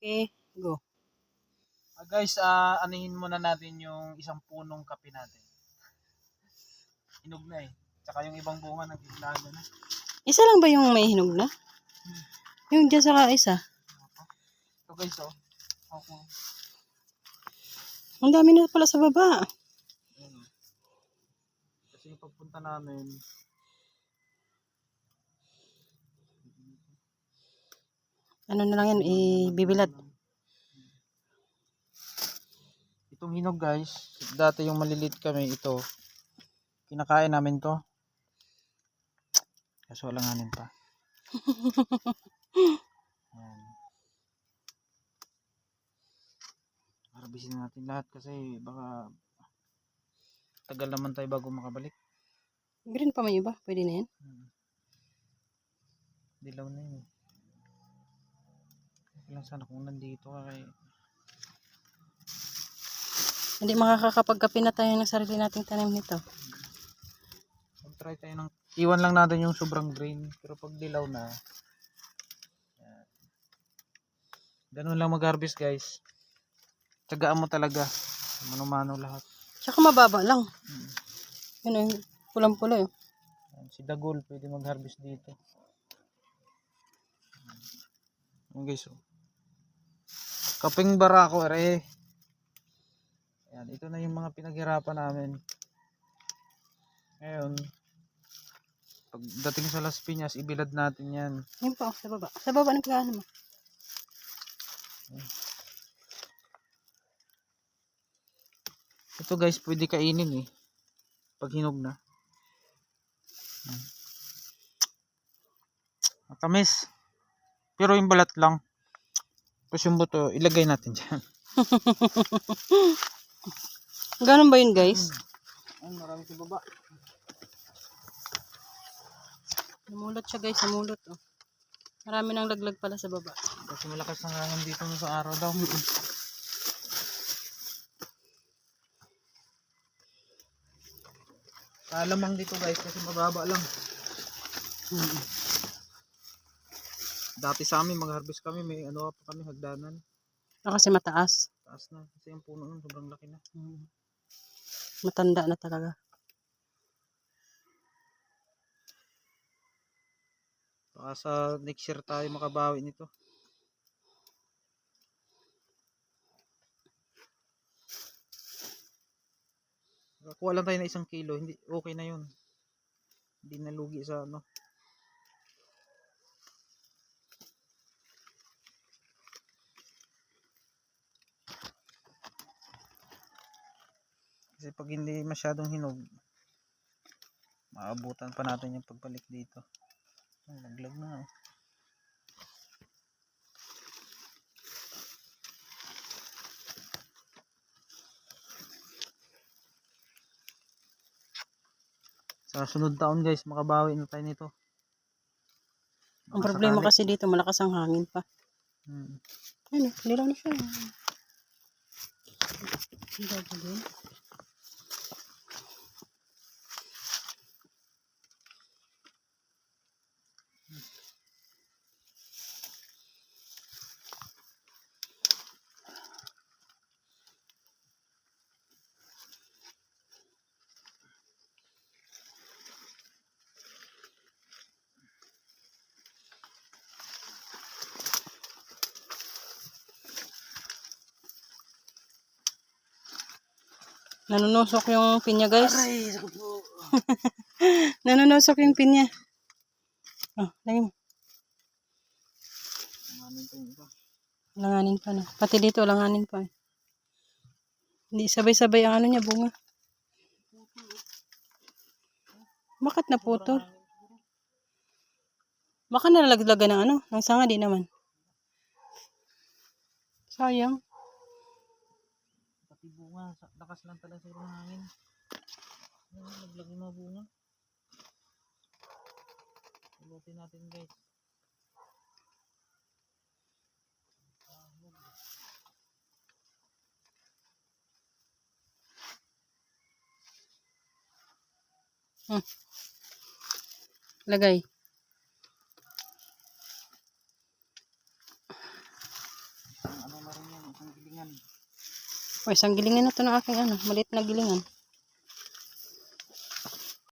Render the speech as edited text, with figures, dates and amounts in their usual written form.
Okay, go. Guys, anihin muna natin yung isang punong kape natin. Hinog na eh. Tsaka yung ibang bunga naglaga na. Isa lang ba yung may hinog na? Yung dyan sa isa. Ito guys, oh. Okay. Ang dami na pala sa baba. Ayan. Kasi yung pagpunta namin, Ano na lang yan, ibibilad. itong hinog guys, dati yung malilit kami, ito, kinakain namin to. Kaso alanganin pa. Ayan. Harbisin natin lahat kasi baka tagal naman tayo bago makabalik. Green pa may iba, pwede na yan. Dilaw na yun. Lang sana kung nandito ka kay... Hindi makakapagkape na tayo ng sarili nating tanim nito. Mag-try tayo ng... Iwan lang natin yung sobrang green. Pero pag dilaw na... Yan. Ganun lang mag-harvest guys. Tsagaan mo talaga. Mano-mano lahat. Tsaka mababa lang. Yun yung pulang-pula eh. Si Dagol pwede mag-harvest dito. Yan guys. Oh. Kaping barako ere. Yan, ito na yung mga pinaghirapan namin. Ngayon, pagdating sa Las Piñas, ibilad natin yan. Yun pa, sa baba. Sa baba ng pagkano mo. Ito guys, pwede kainin eh. Pag hinog na. Matamis. Pero yung balat lang. Tapos yung buto, ilagay natin dyan. Ganun ba yun guys? Ay, marami sa baba. Namulot siya guys, namulot oh. Marami nang laglag pala sa baba. Kasi malakas ang hangin dito sa araw daw. Kalamang dito guys kasi mababa lang. Dati sa amin mag-harvest kami, may ano pa kami hagdanan. Kasi mataas. Taas na kasi yung puno nun sobrang laki na. Matanda na talaga. Baka sa next year tayo makabawi nito. Kuha lang tayo na 1 kilo, hindi okay na yun. Hindi nalugi sa ano. Kasi pag hindi masyadong hinog, maabutan pa natin yung pagbalik dito. Naglag na oh. Sa sunod taon guys, makabawi na tayo nito. Ang problema kasi dito, malakas ang hangin pa. Ano, lilaw na siya. Ang gagawin. Nanunusok yung pinya guys. Aray, Nanunusok yung pinya. Oh, lagay mo. Langanin pa na. Pati dito, langanin pa. Hindi sabay-sabay ang ano niya, bunga. Bakit naputol? Baka nalaglagan ng ano, ng sanga, di naman. Sayang. pati bunga, lakas lang talaga sa hangin. Naglag yung mga bunga. Pulutin natin guys. Lagay. O, isang gilingan na to ng aking ano, maliit na gilingan.